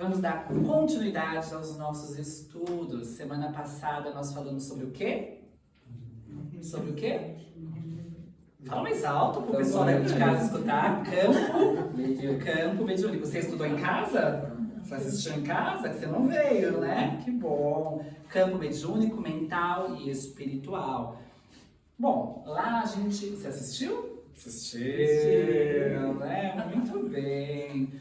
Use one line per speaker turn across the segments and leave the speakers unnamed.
Vamos dar continuidade aos nossos estudos. Semana passada nós falamos sobre o quê? Sobre o quê? Fala mais alto para o pessoal aí de casa escutar. Campo mediúnico. Você estudou em casa? Você assistiu em casa? Que você não veio, né? Que bom. Campo mediúnico, mental e espiritual. Bom, lá a gente... Você assistiu? Assistiu, né? Muito bem.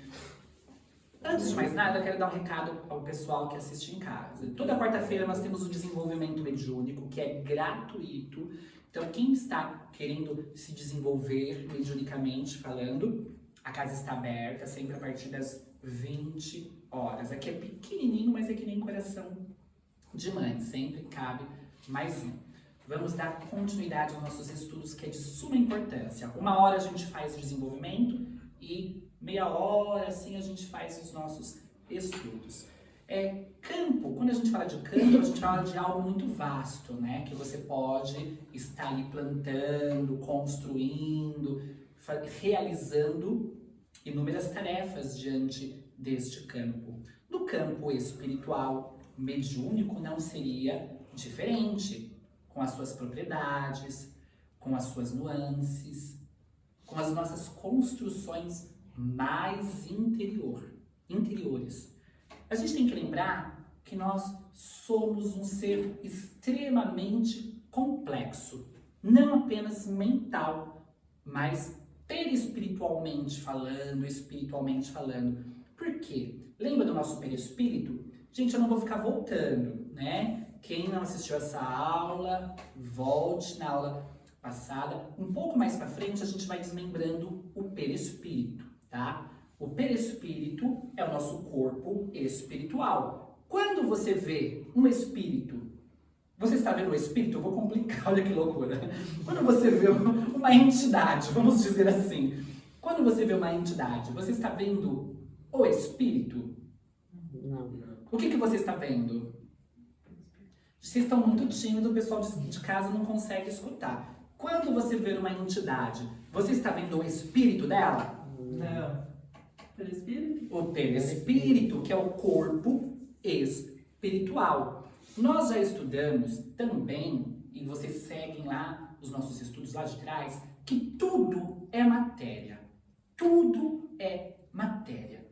Antes de mais nada, eu quero dar um recado ao pessoal que assiste em casa. Toda quarta-feira nós temos o desenvolvimento mediúnico, que é gratuito. Então, quem está querendo se desenvolver mediunicamente falando, a casa está aberta, sempre a partir das 20 horas. Aqui é pequenininho, mas é que nem coração de mãe. Sempre cabe mais um. Vamos dar continuidade aos nossos estudos, que é de suma importância. 1 hora a gente faz o desenvolvimento e meia hora, assim, a gente faz os nossos estudos. Campo, quando a gente fala de campo, a gente fala de algo muito vasto, né? Que você pode estar ali plantando, construindo, realizando inúmeras tarefas diante deste campo. No campo espiritual, mediúnico não seria diferente, com as suas propriedades, com as suas nuances, com as nossas construções mais interiores. A gente tem que lembrar que nós somos um ser extremamente complexo, não apenas mental, mas perispiritualmente falando, espiritualmente falando. Por quê? Lembra do nosso perispírito? Gente, eu não vou ficar voltando, né? Quem não assistiu essa aula, volte na aula passada. Um pouco mais para frente a gente vai desmembrando o perispírito, tá? O perispírito é o nosso corpo espiritual. Quando você vê um espírito, você está vendo o espírito? Eu vou complicar, olha que loucura. Quando você vê uma entidade, vamos dizer assim, quando você vê uma entidade, você está vendo o espírito?
Não.
O que você está vendo? Vocês estão muito tímidos, o pessoal de casa não consegue escutar. Quando você vê uma entidade, você está vendo o espírito dela?
Não. Perispírito?
O perispírito, que é o corpo espiritual. Nós já estudamos também, e vocês seguem lá os nossos estudos lá de trás, que tudo é matéria. Tudo é matéria.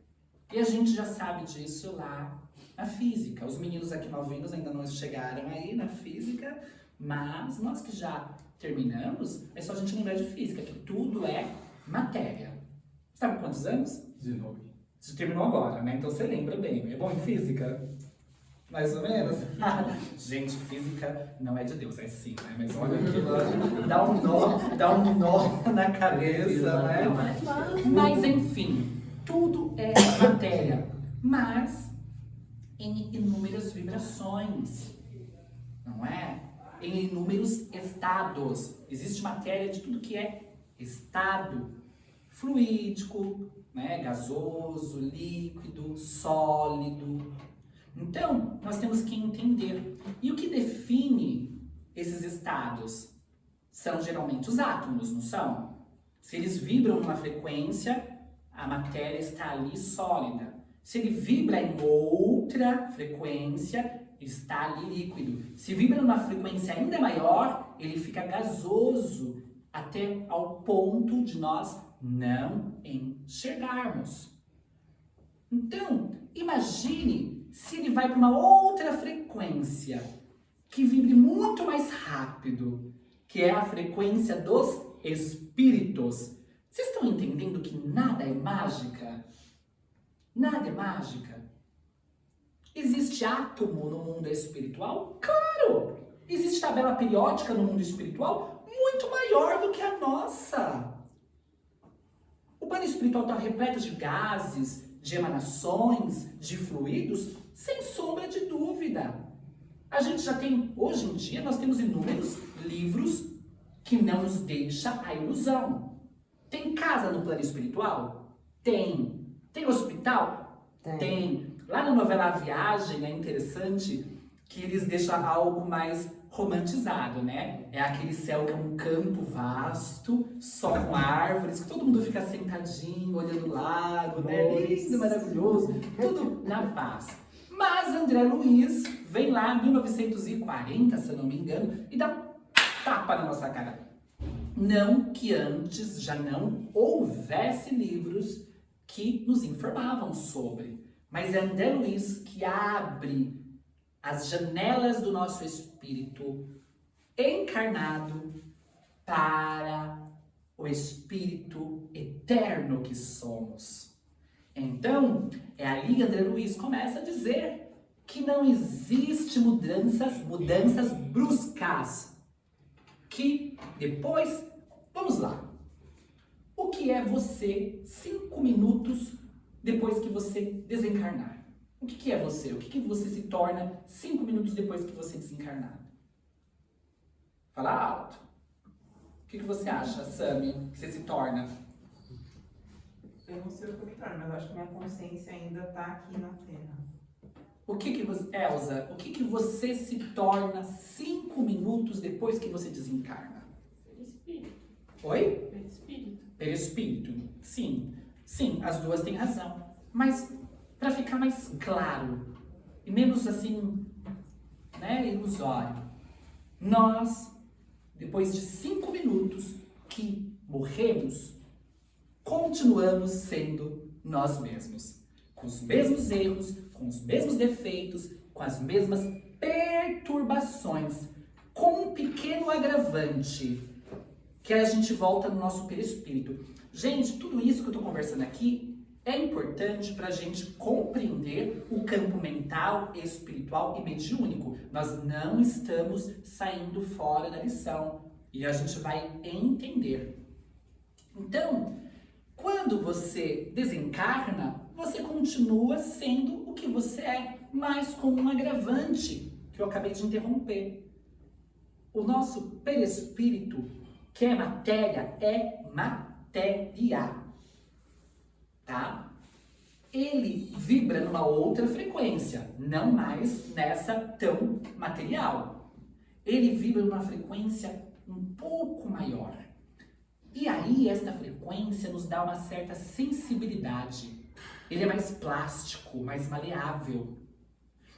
E a gente já sabe disso lá na física. Os meninos aqui novinhos ainda não chegaram aí na física, mas nós que já terminamos, é só a gente lembrar de física, que tudo é matéria. Sabe com quantos anos?
19.
Você terminou agora, né? Então você lembra bem. É bom em física? Mais ou menos? Gente, física não é de Deus, é sim, né? Mas olha que dá um nó na cabeça, né? Mas enfim, tudo é matéria, mas em inúmeras vibrações, não é? Em inúmeros estados. Existe matéria de tudo que é estado fluídico, né? Gasoso, líquido, sólido. Então, nós temos que entender. E o que define esses estados? São geralmente os átomos, não são? Se eles vibram numa frequência, a matéria está ali sólida. Se ele vibra em outra frequência, está ali líquido. Se vibra numa frequência ainda maior, ele fica gasoso, até ao ponto de nós não enxergarmos. Então, imagine se ele vai para uma outra frequência que vibre muito mais rápido, que é a frequência dos espíritos. Vocês estão entendendo que nada é mágica? Nada é mágica. Existe átomo no mundo espiritual? Claro! Existe tabela periódica no mundo espiritual muito maior do que a nossa. O plano espiritual está repleto de gases, de emanações, de fluidos, sem sombra de dúvida. A gente já tem, hoje em dia, nós temos inúmeros livros que não nos deixam a ilusão. Tem casa no plano espiritual? Tem. Tem hospital? Tem. Lá na novela A Viagem, é interessante, que eles deixam algo mais romantizado, né? É aquele céu que é um campo vasto, só com árvores, que todo mundo fica sentadinho, olhando o lago, né? Lindo, maravilhoso, tudo na paz. Mas André Luiz vem lá em 1940, se eu não me engano, e dá tapa na nossa cara. Não que antes já não houvesse livros que nos informavam sobre, mas é André Luiz que abre as janelas do nosso espírito encarnado para o espírito eterno que somos. Então, é ali que André Luiz começa a dizer que não existe mudanças bruscas. Que depois, vamos lá. O que é você 5 minutos depois que você desencarnar? O que é você? O que você se torna 5 minutos depois que você desencarnar? Fala alto. O que você acha, Sami, que você se torna?
Eu não sei o que eu me torno, mas eu acho que minha consciência ainda tá aqui na Terra.
O que você, Elza, o que você se torna 5 minutos depois que você desencarna?
Perispírito.
Oi?
Perispírito.
Perispírito. Sim, as duas têm razão. Mas, para ficar mais claro e menos assim, né, ilusório, nós, depois de 5 minutos que morremos, continuamos sendo nós mesmos. Com os mesmos erros, com os mesmos defeitos, com as mesmas perturbações, com um pequeno agravante, que a gente volta no nosso perispírito. Gente, tudo isso que eu estou conversando aqui é importante para a gente compreender o campo mental, espiritual e mediúnico. Nós não estamos saindo fora da lição e a gente vai entender. Então, quando você desencarna, você continua sendo o que você é, mas com um agravante que eu acabei de interromper. O nosso perispírito, que é matéria, tá? Ele vibra numa outra frequência, não mais nessa tão material. Ele vibra numa frequência um pouco maior. E aí, esta frequência nos dá uma certa sensibilidade. Ele é mais plástico, mais maleável.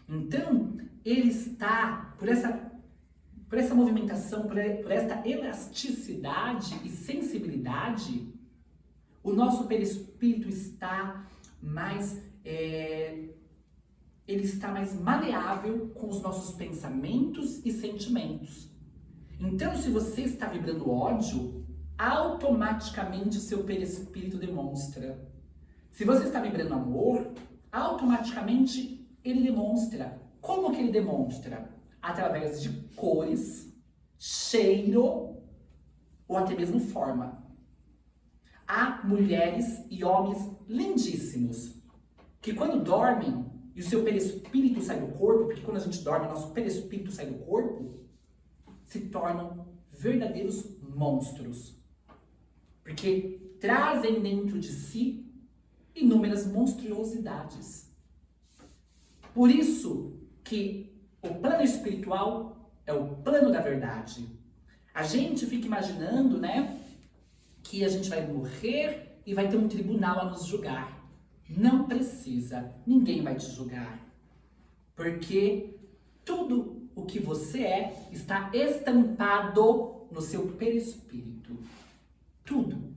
Então, ele está, por essa movimentação, por esta elasticidade e sensibilidade, o nosso perispírito está mais, ele está mais maleável com os nossos pensamentos e sentimentos. Então, se você está vibrando ódio, automaticamente o seu perispírito demonstra. Se você está vibrando amor, automaticamente ele demonstra. Como que ele demonstra? Através de cores, cheiro ou até mesmo forma. Há mulheres e homens lindíssimos que quando dormem e o seu perispírito sai do corpo, porque quando a gente dorme, o nosso perispírito sai do corpo, se tornam verdadeiros monstros. Porque trazem dentro de si inúmeras monstruosidades. Por isso que o plano espiritual é o plano da verdade. A gente fica imaginando, né, que a gente vai morrer e vai ter um tribunal a nos julgar. Não precisa, ninguém vai te julgar. Porque tudo o que você é está estampado no seu perispírito. Tudo.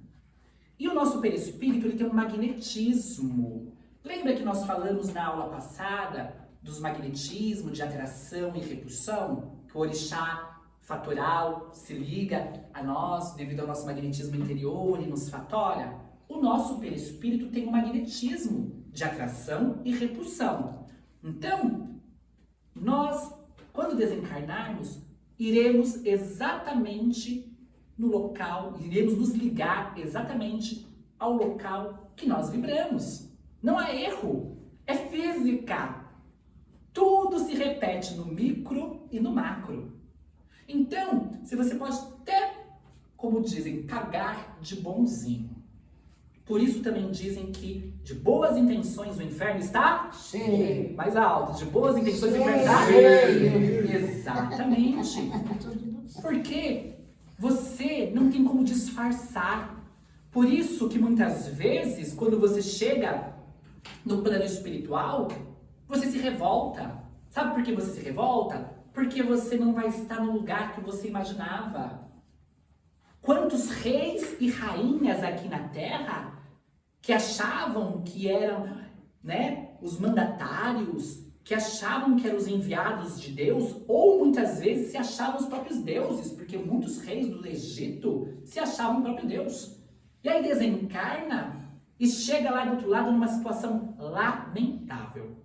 E o nosso perispírito, ele tem um magnetismo. Lembra que nós falamos na aula passada dos magnetismos, de atração e repulsão? Que o orixá fatoral se liga a nós devido ao nosso magnetismo interior e nos fatora. O nosso perispírito tem um magnetismo de atração e repulsão. Então, nós, quando desencarnarmos, iremos exatamente no local, iremos nos ligar exatamente ao local que nós vibramos. Não há erro, é física. Tudo se repete no micro e no macro. Então, se você pode até, como dizem, pagar de bonzinho, Por isso também dizem que de boas intenções o inferno está
Cheio.
mais alto. De boas intenções o inferno está
Cheio.
Exatamente. Porque você não tem como disfarçar. Por isso que muitas vezes, quando você chega no plano espiritual, você se revolta. Sabe por que você se revolta? Porque você não vai estar no lugar que você imaginava. Quantos reis e rainhas aqui na Terra que achavam que eram, os mandatários, que achavam que eram os enviados de Deus, ou muitas vezes se achavam os próprios deuses, porque muitos reis do Egito se achavam o próprio Deus. E aí desencarna e chega lá do outro lado numa situação lamentável.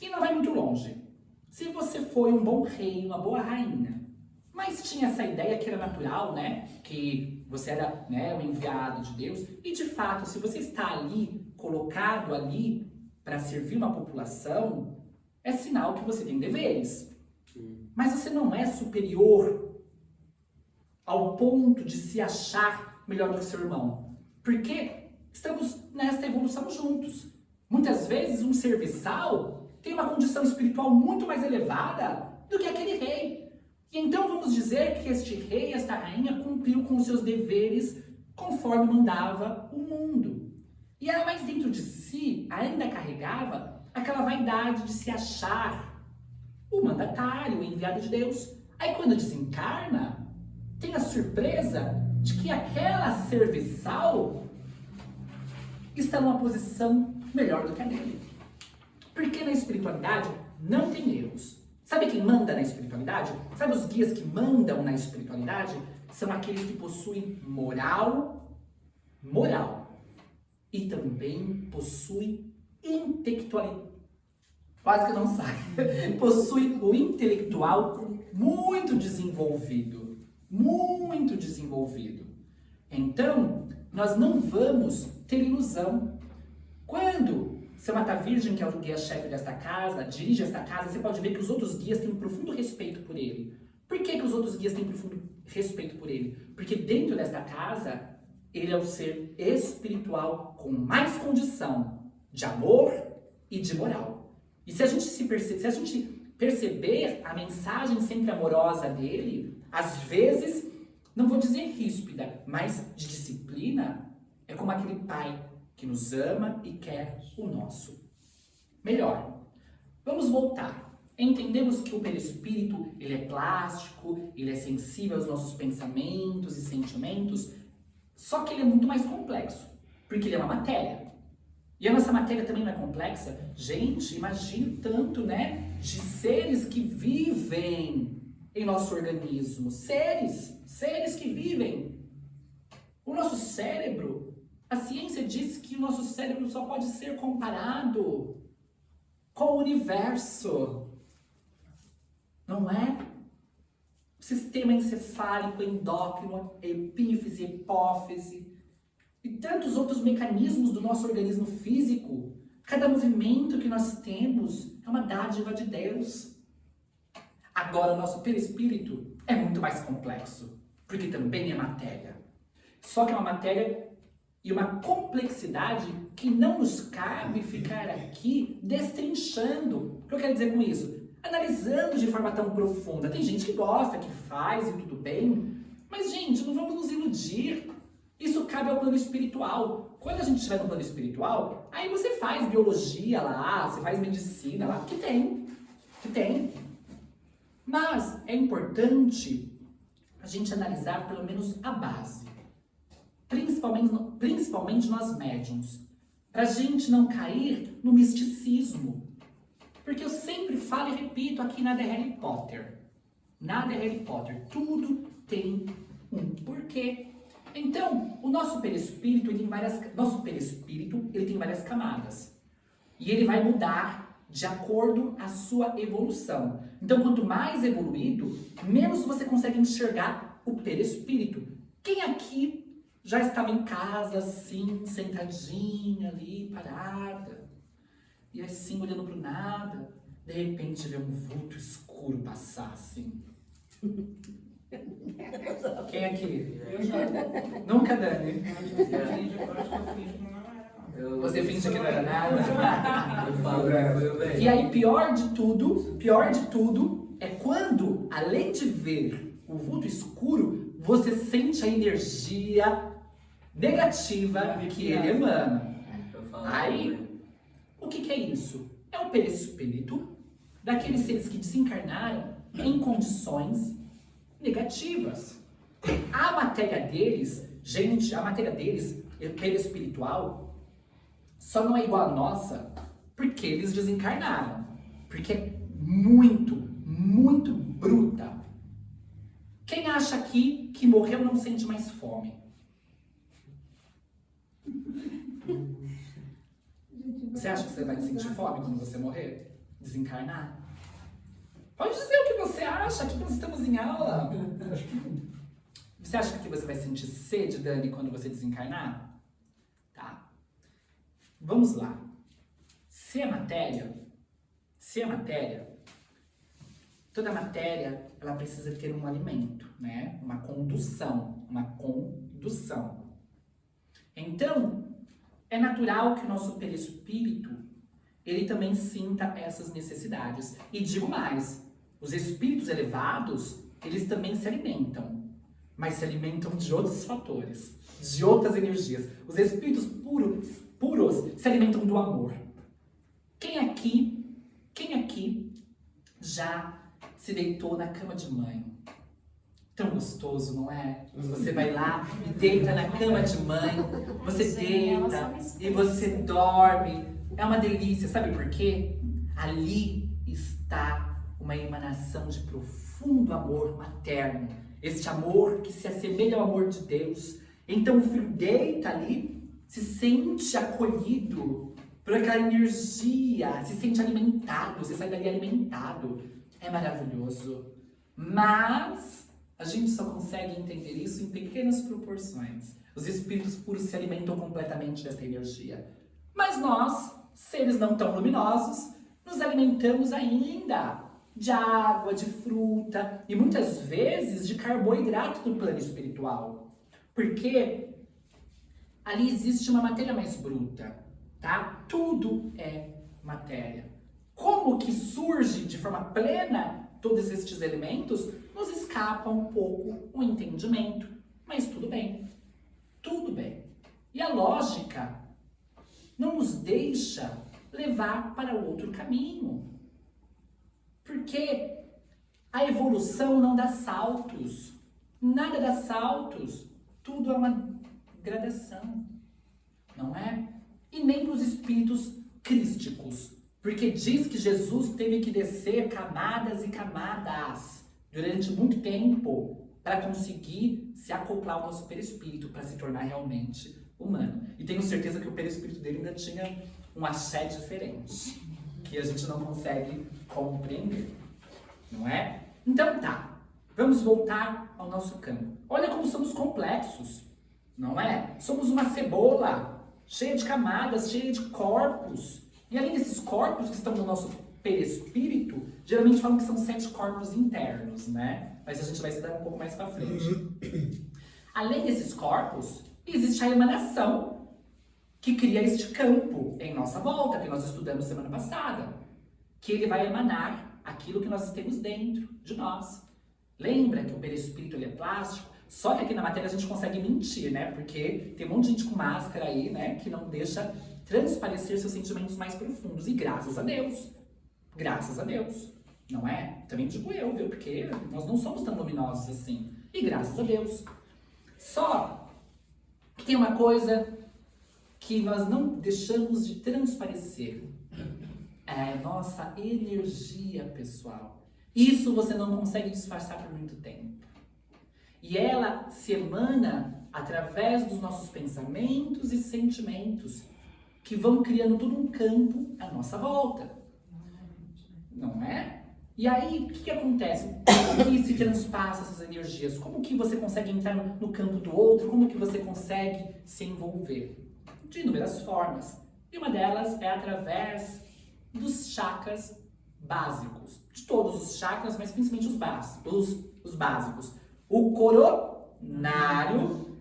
E não vai muito longe. Se você foi um bom rei, uma boa rainha, mas tinha essa ideia que era natural, que você era o enviado de Deus, e de fato, se você está ali, colocado ali para servir uma população, é sinal que você tem deveres. Mas você não é superior ao ponto de se achar melhor do que seu irmão. Porque estamos nesta evolução juntos. Muitas vezes um serviçal tem uma condição espiritual muito mais elevada do que aquele rei. E então vamos dizer que este rei, esta rainha, cumpriu com os seus deveres conforme mandava o mundo. E ela, mais dentro de si, ainda carregava aquela vaidade de se achar o mandatário, o enviado de Deus. Aí quando desencarna, tem a surpresa de que aquela serviçal está numa posição melhor do que a dele. Porque na espiritualidade não tem erros. Sabe quem manda na espiritualidade? Sabe os guias que mandam na espiritualidade? São aqueles que possuem moral, e também possuem intelectualidade. Quase que não sai. Possui o intelectual muito desenvolvido. Muito desenvolvido. Então, nós não vamos ter ilusão. Quando seu Mata Virgem, que é o guia-chefe desta casa, dirige esta casa, você pode ver que os outros guias têm um profundo respeito por ele. Por que os outros guias têm profundo respeito por ele? Porque dentro desta casa, ele é o ser espiritual com mais condição de amor e de moral. E se a gente perceber a mensagem sempre amorosa dele, às vezes, não vou dizer ríspida, mas de disciplina, é como aquele pai que nos ama e quer o nosso melhor. Vamos voltar. Entendemos que o perispírito, ele é plástico, ele é sensível aos nossos pensamentos e sentimentos, só que ele é muito mais complexo, porque ele é uma matéria. E a nossa matéria também não é complexa? Gente, imagine tanto, de seres que vivem em nosso organismo. Seres que vivem. O nosso cérebro, a ciência diz que o nosso cérebro só pode ser comparado com o universo. Não é? Sistema encefálico, endócrino, epífise, hipófise e tantos outros mecanismos do nosso organismo físico. Cada movimento que nós temos é uma dádiva de Deus. Agora, o nosso perispírito é muito mais complexo, porque também é matéria. Só que é uma matéria e uma complexidade que não nos cabe ficar aqui destrinchando. O que eu quero dizer com isso? Analisando de forma tão profunda. Tem gente que gosta, que faz e tudo bem, mas, gente, não vamos nos iludir. Isso cabe ao plano espiritual. Quando a gente estiver no plano espiritual, aí você faz biologia lá, você faz medicina lá, que tem. Mas é importante a gente analisar pelo menos a base. Principalmente nós médiuns. Pra gente não cair no misticismo. Porque eu sempre falo e repito, aqui nada é Harry Potter. Nada é Harry Potter. Tudo tem um porquê. Então, o nosso perispírito, ele tem várias camadas. E ele vai mudar de acordo à sua evolução. Então, quanto mais evoluído, menos você consegue enxergar o perispírito. Quem aqui já estava em casa, assim, sentadinha ali, parada, e assim, olhando pro nada, de repente vê um vulto escuro passar, assim. Quem aqui?
Eu já.
Nunca, Dani.
Eu acho que eu finge que não era, não.
Você finge que não era nada?
Eu falo, eu venho.
E aí, pior de tudo, é quando, além de ver o vulto escuro, você sente a energia negativa que ele emana.
Eu falo,
Aí, o que é isso? É o perispírito daqueles seres que desencarnaram em condições negativas. A matéria deles, gente, a matéria deles, perispiritual, só não é igual à nossa porque eles desencarnaram. Porque é muito, muito bruta. Quem acha aqui que morreu não sente mais fome? Você acha que você vai sentir fome quando você morrer? Desencarnar? Pode dizer o que você acha, que nós estamos em aula. Você acha que você vai sentir sede, Dani, quando você desencarnar? Tá. Vamos lá. Se é matéria, toda matéria, ela precisa ter um alimento, né? Uma condução. Então, é natural que o nosso perispírito, ele também sinta essas necessidades. E digo mais, os espíritos elevados, eles também se alimentam, mas se alimentam de outros fatores, de outras energias. Os espíritos puros se alimentam do amor. Quem aqui já se deitou na cama de mãe? Tão gostoso, não é? Você vai lá e deita na cama de mãe, você deita e você dorme. É uma delícia, sabe por quê? Ali está uma emanação de profundo amor materno. Este amor que se assemelha ao amor de Deus. Então o filho deita ali, se sente acolhido por aquela energia, se sente alimentado, você sai dali alimentado. É maravilhoso. Mas a gente só consegue entender isso em pequenas proporções. Os espíritos puros se alimentam completamente dessa energia. Mas nós, seres não tão luminosos, nos alimentamos ainda de água, de fruta e muitas vezes de carboidrato no plano espiritual. Porque ali existe uma matéria mais bruta, tá? Tudo é matéria. Como que surge de forma plena todos estes elementos, nos escapa um pouco o entendimento. Mas tudo bem. Tudo bem. E a lógica não nos deixa levar para outro caminho. Porque a evolução não dá saltos. Nada dá saltos. Tudo é uma gradação. Não é? E nem para os espíritos crísticos. Porque diz que Jesus teve que descer camadas e camadas durante muito tempo para conseguir se acoplar ao nosso perispírito, para se tornar realmente humano. E tenho certeza que o perispírito dele ainda tinha um axé diferente, que a gente não consegue compreender, não é? Então tá, vamos voltar ao nosso campo. Olha como somos complexos, não é? Somos uma cebola, cheia de camadas, cheia de corpos. E além desses corpos que estão no nosso perispírito, geralmente falam que são 7 corpos internos, né? Mas a gente vai estudar um pouco mais pra frente. Além desses corpos, existe a emanação que cria este campo em nossa volta, que nós estudamos semana passada. Que ele vai emanar aquilo que nós temos dentro de nós. Lembra que o perispírito ele é plástico? Só que aqui na matéria a gente consegue mentir, né? Porque tem um monte de gente com máscara aí, né? Que não deixa transparecer seus sentimentos mais profundos. E graças a Deus. Graças a Deus. Não é? Também digo eu, viu? Porque nós não somos tão luminosos assim. E graças a Deus. Só que tem uma coisa que nós não deixamos de transparecer. É nossa energia pessoal. Isso você não consegue disfarçar por muito tempo. E ela se emana através dos nossos pensamentos e sentimentos, que vão criando todo um campo à nossa volta. Não é? E aí, o que acontece? Como que se transpassa essas energias? Como que você consegue entrar no campo do outro? Como que você consegue se envolver? De inúmeras formas. E uma delas é através dos chakras básicos. De todos os chakras, mas principalmente os básicos. o coronário,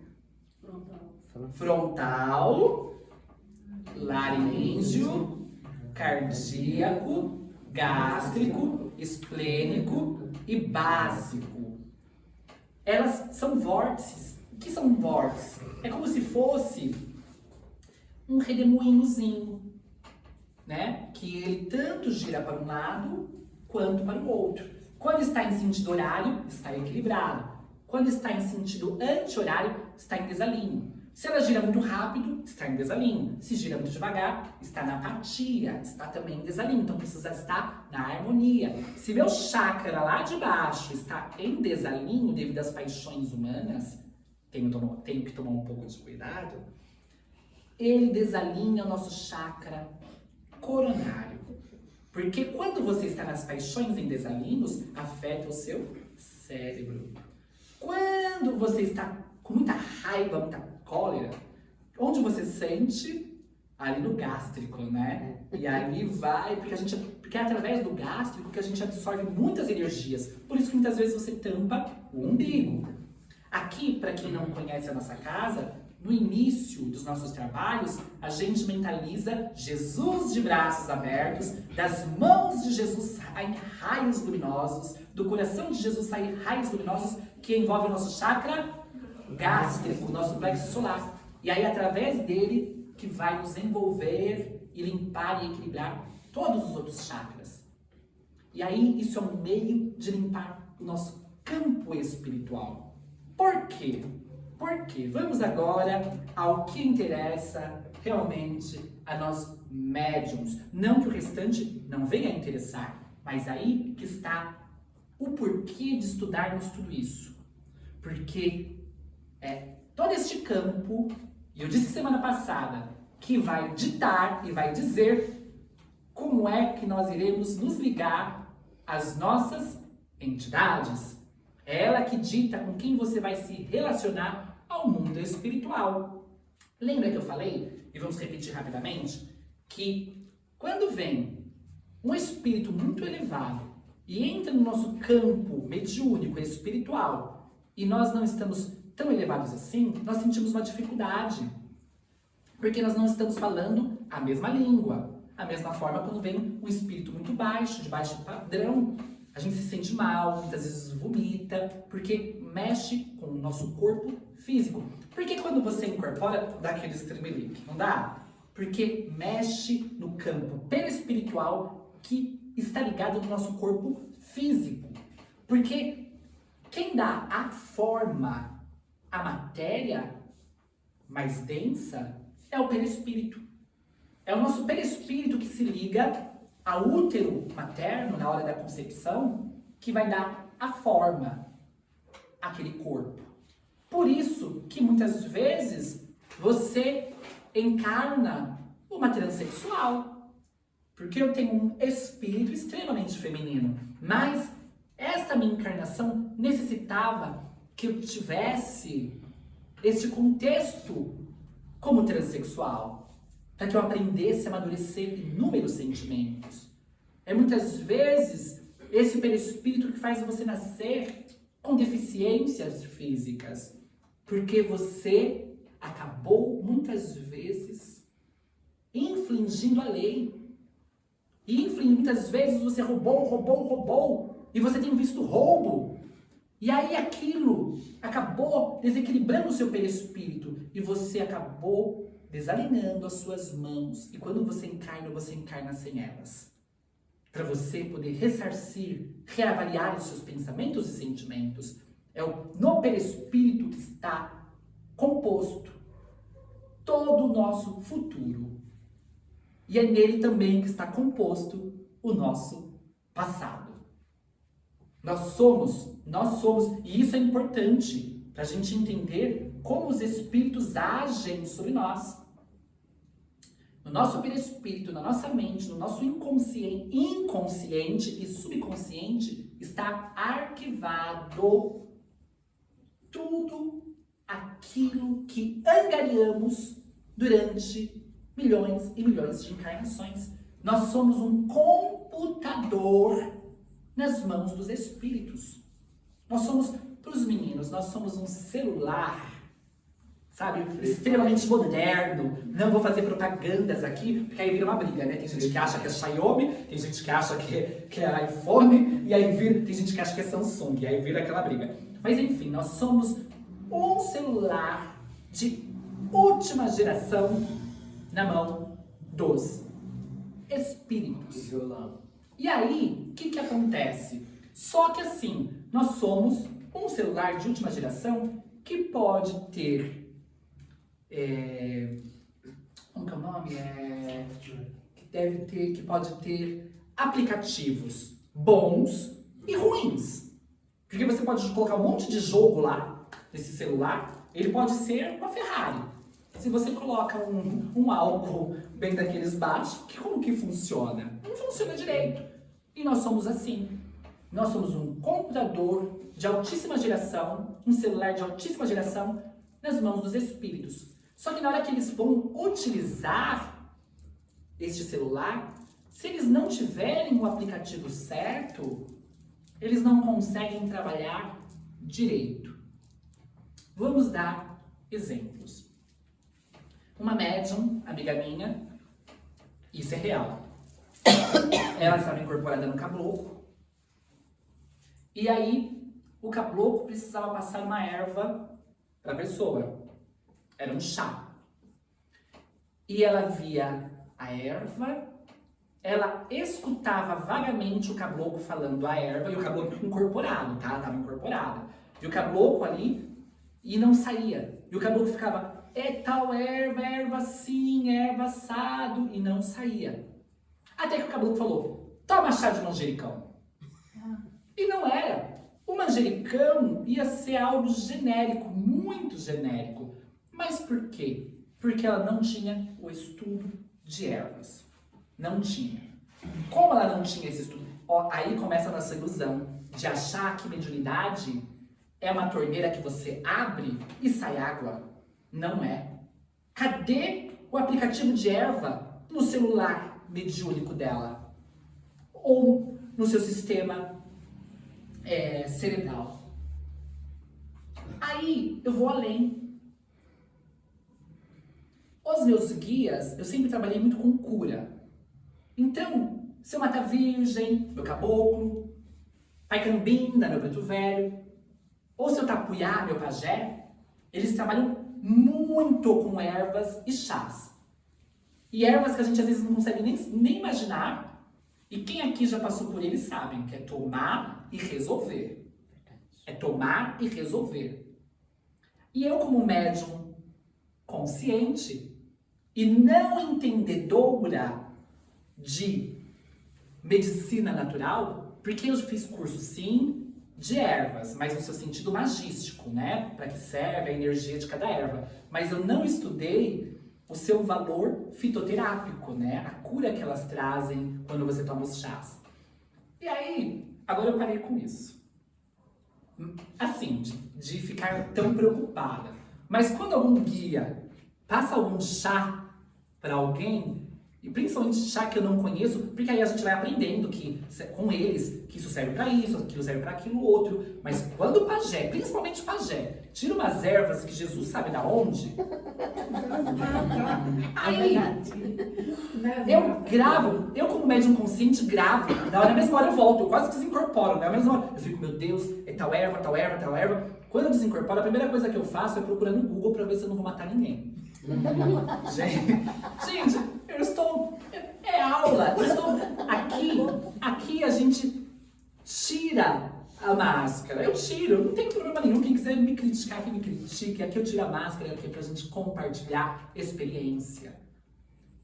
frontal, laríngeo, cardíaco, gástrico, esplênico e básico. Elas são vórtices. O que são vórtices? É como se fosse um redemoinhozinho, né? Que ele tanto gira para um lado quanto para o outro. Quando está em sentido horário, está equilibrado. Quando está em sentido anti-horário, está em desalinho. Se ela gira muito rápido, está em desalinho. Se gira muito devagar, está na apatia, está também em desalinho. Então precisa estar na harmonia. Se meu chakra lá de baixo está em desalinho devido às paixões humanas, tenho que tomar um pouco de cuidado, ele desalinha o nosso chakra coronário. Porque quando você está nas paixões em desalinhos, afeta o seu cérebro. Quando você está com muita raiva, muita cólera, onde você sente? Ali no gástrico, né? E ali vai, porque é através do gástrico que a gente absorve muitas energias. Por isso que muitas vezes você tampa o umbigo. Aqui, para quem não conhece a nossa casa, no início dos nossos trabalhos, a gente mentaliza Jesus de braços abertos, das mãos de Jesus saem raios luminosos, do coração de Jesus saem raios luminosos que envolvem o nosso chakra gástrico, o nosso plexo solar. E aí, através dele, que vai nos envolver e limpar e equilibrar todos os outros chakras. E aí, isso é um meio de limpar o nosso campo espiritual. Por quê? Porque vamos agora ao que interessa realmente a nós médiums. Não que o restante não venha a interessar, mas aí que está o porquê de estudarmos tudo isso. Porque todo este campo, e eu disse semana passada, que vai ditar e vai dizer como é que nós iremos nos ligar às nossas entidades. É ela que dita com quem você vai se relacionar ao mundo espiritual. Lembra que eu falei, e vamos repetir rapidamente, que quando vem um espírito muito elevado e entra no nosso campo mediúnico espiritual e nós não estamos tão elevados assim, nós sentimos uma dificuldade. Porque nós não estamos falando a mesma língua. A mesma forma quando vem um espírito muito baixo, de baixo padrão, a gente se sente mal, muitas vezes vomita, porque mexe com o nosso corpo físico. Porque quando você incorpora, dá aquele tremelique, não dá? Porque mexe no campo perispiritual que está ligado no nosso corpo físico. Porque quem dá a forma, a matéria mais densa, é o perispírito. É o nosso perispírito que se liga ao útero materno, na hora da concepção, que vai dar a forma àquele corpo. Por isso que muitas vezes você encarna uma transexual. Porque eu tenho um espírito extremamente feminino. Mas esta minha encarnação necessitava que eu tivesse este contexto como transexual, para que eu aprendesse a amadurecer inúmeros sentimentos. É muitas vezes esse perispírito que faz você nascer com deficiências físicas, porque você acabou muitas vezes infringindo a lei. E muitas vezes você roubou, e você tem visto roubo. E aí aquilo acabou desequilibrando o seu perispírito e você acabou desalinhando as suas mãos. E quando você encarna sem elas. Para você poder ressarcir, reavaliar os seus pensamentos e sentimentos. É no perispírito que está composto todo o nosso futuro. E é nele também que está composto o nosso passado. Nós somos, e isso é importante para a gente entender como os espíritos agem sobre nós. No nosso perispírito, na nossa mente, no nosso inconsciente e subconsciente está arquivado tudo aquilo que angariamos durante milhões e milhões de encarnações. Nós somos um computador nas mãos dos espíritos. Nós somos Pros meninos, nós somos um celular, sabe, extremamente moderno. Não vou fazer propagandas aqui, porque aí vira uma briga, né? Tem gente que acha que é Xiaomi, tem gente que acha que é iPhone, e aí tem gente que acha que é Samsung, e aí vira aquela briga. Mas enfim, nós somos um celular de última geração na mão dos espíritos. E aí, o que acontece? Só que assim, nós somos um celular de última geração que pode ter como que é o nome? Que pode ter aplicativos bons e ruins. Porque você pode colocar um monte de jogo lá, nesse celular, ele pode ser uma Ferrari. Se você coloca um álcool bem daqueles baixos, como que funciona? Não funciona direito. E nós somos assim. Nós somos um computador de altíssima geração, um celular de altíssima geração, nas mãos dos espíritos. Só que na hora que eles vão utilizar este celular, se eles não tiverem o aplicativo certo, eles não conseguem trabalhar direito. Vamos dar exemplos. Uma médium, amiga minha, isso é real. Ela estava incorporada no caboclo. E aí, o caboclo precisava passar uma erva para a pessoa. Era um chá. E ela via a erva, ela escutava vagamente o caboclo falando a erva, e o caboclo incorporado, tá? Estava incorporado. E o caboclo ali, e não saía. E o caboclo ficava, é tal erva assim, erva assado, e não saía. Até que o caboclo falou, toma chá de manjericão. E não era. O manjericão ia ser algo genérico, muito genérico. Mas por quê? Porque ela não tinha o estudo de ervas. Não tinha. Como ela não tinha esse estudo, aí começa a nossa ilusão de achar que mediunidade é uma torneira que você abre e sai água. Não é. Cadê o aplicativo de erva no celular mediúnico dela? Ou no seu sistema cerebral? Aí eu vou além. Os meus guias, eu sempre trabalhei muito com cura. Então, seu Mata Virgem, meu caboclo, Pai Cambinda, meu preto velho, ou seu Tapuyá, meu pajé, eles trabalham muito com ervas e chás. E ervas que a gente às vezes não consegue nem imaginar. E quem aqui já passou por eles sabem que é tomar e resolver. É tomar e resolver. E eu, como médium consciente e não entendedora de medicina natural, porque eu fiz curso sim de ervas, mas no seu sentido magístico, né? Para que serve a energia de cada erva. Mas eu não estudei o seu valor fitoterápico, né? A cura que elas trazem quando você toma os chás. E aí, agora eu parei com isso. Assim, de ficar tão preocupada. Mas quando algum guia passa algum chá para alguém, e principalmente chá que eu não conheço, porque aí a gente vai aprendendo com eles que isso serve para isso, aquilo serve para aquilo outro. Mas quando o pajé, principalmente o pajé, tira umas ervas que Jesus sabe da onde, aí eu gravo, eu como médium consciente gravo, na mesma hora eu volto, eu quase desincorporo, na mesma hora eu fico, meu Deus, é tal erva, tal erva, tal erva. Quando eu desincorporo, a primeira coisa que eu faço é procurar no Google para ver se eu não vou matar ninguém. Gente, eu estou... É aula. Eu estou aqui a gente tira a máscara. Eu tiro, não tem problema nenhum. Quem quiser me criticar, que me critique. Aqui eu tiro a máscara, aqui é pra gente compartilhar experiência.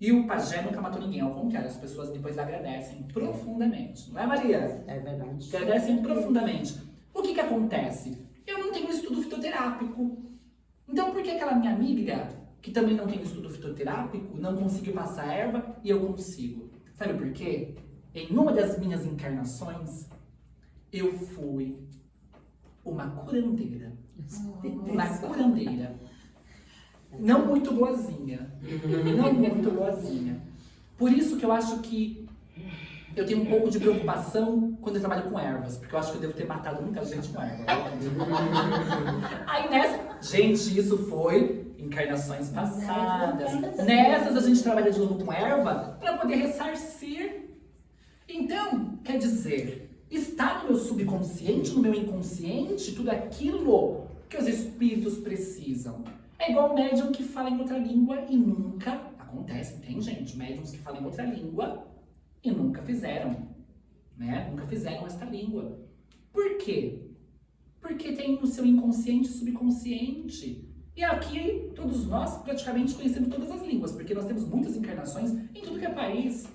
E o pajé nunca matou ninguém, ao contrário, as pessoas depois agradecem profundamente. Não é, Maria?
É verdade.
Agradecem profundamente. O que acontece? Eu não tenho estudo fitoterápico. Então por que aquela minha amiga, que também não tem estudo fitoterápico, não conseguiu passar erva e eu consigo? Sabe por quê? Em uma das minhas encarnações, eu fui uma curandeira. Uma curandeira. Não muito boazinha. Não muito boazinha. Por isso que eu acho que eu tenho um pouco de preocupação quando eu trabalho com ervas, porque eu acho que eu devo ter matado muita gente com erva. Aí gente, isso foi encarnações passadas. Nessas a gente trabalha de novo com erva para poder ressarcir. Então, quer dizer, está no meu subconsciente, no meu inconsciente, tudo aquilo que os espíritos precisam. É igual o médium que fala em outra língua e nunca... Acontece, tem gente, médiums que falam em outra língua e nunca fizeram, né? Nunca fizeram esta língua. Por quê? Porque tem no seu inconsciente e subconsciente. E aqui, todos nós praticamente conhecemos todas as línguas, porque nós temos muitas encarnações em tudo que é país.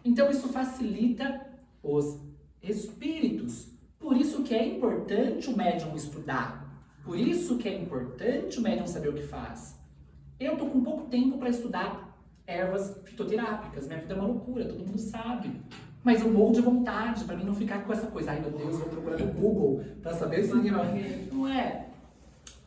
Então isso facilita os espíritos. Por isso que é importante o médium estudar. Por isso que é importante o médium saber o que faz. Eu tô com pouco tempo para estudar ervas fitoterápicas. Minha vida é uma loucura, todo mundo sabe. Mas eu morro de vontade para mim não ficar com essa coisa. Ai meu Deus, vou procurar no Google para saber se não é.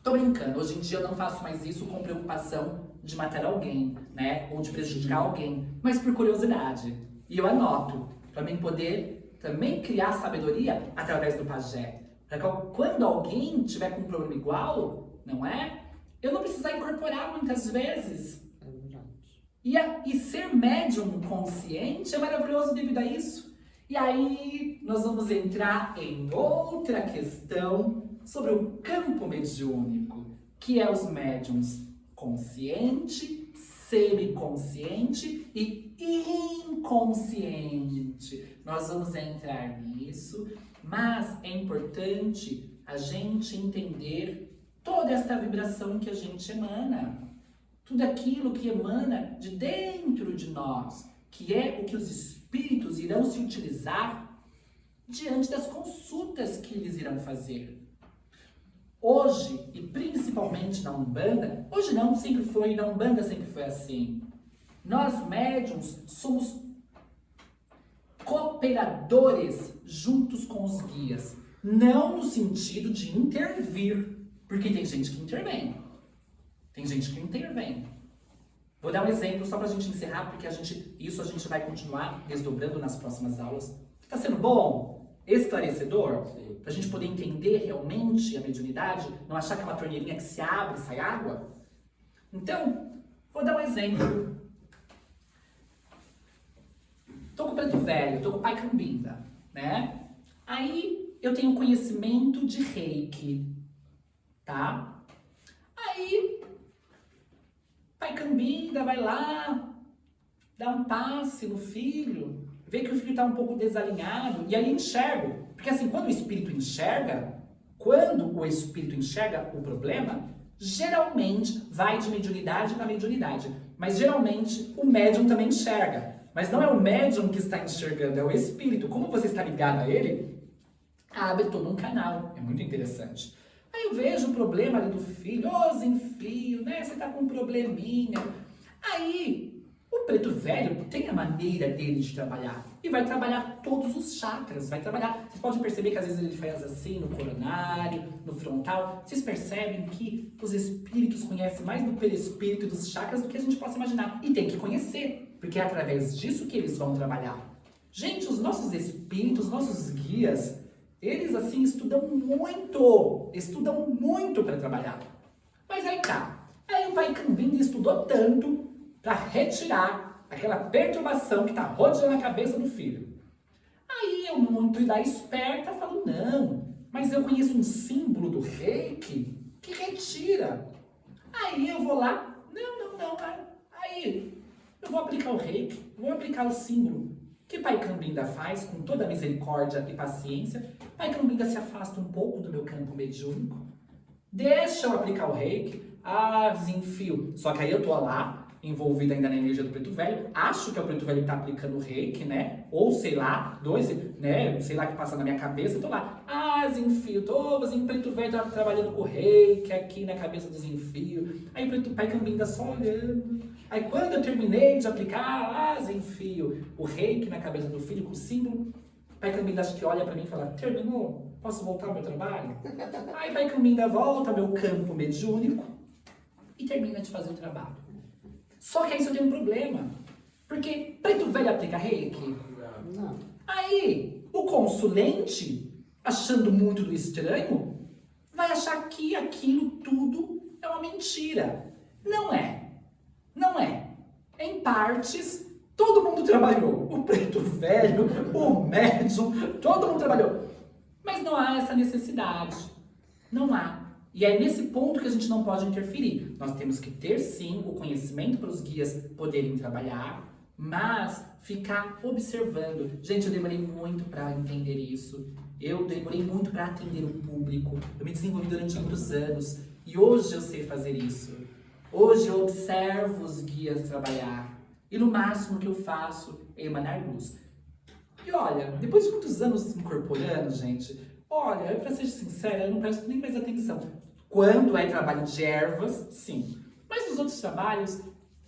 Tô brincando, hoje em dia eu não faço mais isso com preocupação de matar alguém, né? Ou de prejudicar alguém, mas por curiosidade. E eu anoto, para mim poder também criar sabedoria através do pajé. Para que quando alguém tiver com um problema igual, não é? Eu não precisar incorporar muitas vezes.
É verdade.
E ser médium consciente é maravilhoso devido a isso. E aí nós vamos entrar em outra questão sobre o campo mediúnico, que é os médiums consciente, semiconsciente e inconsciente. Nós vamos entrar nisso, mas é importante a gente entender toda esta vibração que a gente emana. Tudo aquilo que emana de dentro de nós, que é o que os espíritos irão se utilizar diante das consultas que eles irão fazer. Hoje, e principalmente na Umbanda, hoje não, sempre foi, na Umbanda sempre foi assim. Nós médiums somos cooperadores juntos com os guias. Não no sentido de intervir, porque tem gente que intervém. Tem gente que intervém. Vou dar um exemplo só pra gente encerrar, porque isso a gente vai continuar desdobrando nas próximas aulas. Tá sendo bom? Esclarecedor?
Sim.
Pra gente poder entender realmente a mediunidade, não achar que é uma torneirinha que se abre e sai água. Então, vou dar um exemplo. Tô com o preto velho, tô com o pai Cambinda, né? Aí eu tenho conhecimento de reiki, tá? Aí, pai Cambinda vai lá, dá um passe no filho, vê que o filho tá um pouco desalinhado, e aí enxergo. Porque assim, quando o espírito enxerga o problema, geralmente vai de mediunidade para mediunidade. Mas geralmente o médium também enxerga. Mas não é o médium que está enxergando, é o espírito. Como você está ligado a ele, abre todo um canal. É muito interessante. Aí eu vejo o problema ali do filho, Zenfio, né? Você tá com um probleminha. Aí, o preto velho tem a maneira dele de trabalhar. E vai trabalhar todos os chakras, vai trabalhar. Vocês podem perceber que às vezes ele faz assim no coronário, no frontal. Vocês percebem que os espíritos conhecem mais do perispírito e dos chakras do que a gente possa imaginar. E tem que conhecer, porque é através disso que eles vão trabalhar. Gente, os nossos espíritos, nossos guias, eles assim estudam muito para trabalhar. Mas aí tá. Aí o pai Cambinda estudou tanto para retirar aquela perturbação que tá rodeando a cabeça do filho. Aí eu, muito da esperta, falo, não, mas eu conheço um símbolo do reiki que retira. Aí eu vou lá, não, aí eu vou aplicar o reiki, vou aplicar o símbolo que pai Cambinda faz com toda a misericórdia e paciência. Pai Cambinda se afasta um pouco do meu campo mediúnico, deixa eu aplicar o reiki, desenfio. Só que aí eu tô lá, envolvida ainda na energia do preto velho, acho que é o preto velho que tá aplicando o reiki, né? Ou sei lá, sei lá que passa na minha cabeça, eu tô lá, desenfio, preto velho tá trabalhando com o reiki aqui na cabeça do desenfio. Aí o pai Cambinda só olhando. Aí quando eu terminei de aplicar, desenfio, o reiki na cabeça do filho com o símbolo, o pai Cambinda acho que olha pra mim e fala, terminou? Posso voltar ao meu trabalho? Aí o pai Cambinda volta ao meu campo mediúnico e termina de fazer o trabalho. Só que aí isso tem um problema, porque preto velho aplica reiki?
Não.
Aí, o consulente, achando muito do estranho, vai achar que aquilo tudo é uma mentira. Não é. Não é. Em partes, todo mundo trabalhou. O preto velho, o médium, todo mundo trabalhou. Mas não há essa necessidade. Não há. E é nesse ponto que a gente não pode interferir. Nós temos que ter, sim, o conhecimento para os guias poderem trabalhar, mas ficar observando. Gente, eu demorei muito para entender isso. Eu demorei muito para atender o público. Eu me desenvolvi durante muitos anos. E hoje eu sei fazer isso. Hoje eu observo os guias trabalhar. E no máximo que eu faço é emanar luz. E olha, depois de muitos anos incorporando, gente, olha, pra ser sincera, eu não presto nem mais atenção. Quando é trabalho de ervas, sim. Mas nos outros trabalhos,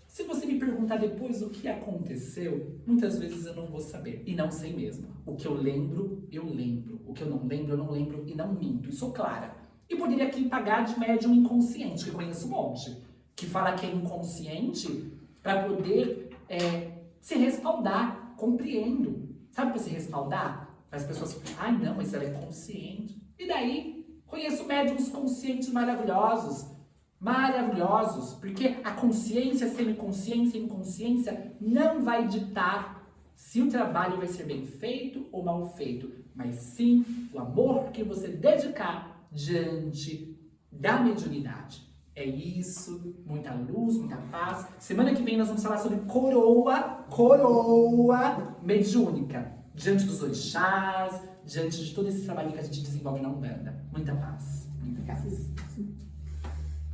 se você me perguntar depois o que aconteceu, muitas vezes eu não vou saber. E não sei mesmo. O que eu lembro, eu lembro. O que eu não lembro, eu não lembro e não minto. E sou clara. E poderia aqui pagar de médium inconsciente, que eu conheço um monte, que fala que é inconsciente para poder se respaldar. Compreendo. Sabe para se respaldar? As pessoas falam, ai não, mas ela é consciente. E daí? Conheço médiums conscientes maravilhosos. Maravilhosos. Porque a consciência, semiconsciência e inconsciência não vai ditar se o trabalho vai ser bem feito ou mal feito. Mas sim o amor que você dedicar diante da mediunidade. É isso, muita luz, muita paz. Semana que vem nós vamos falar sobre coroa mediúnica. Diante dos orixás, diante de todo esse trabalho que a gente desenvolve na Umbanda. Muita paz. Muita paz.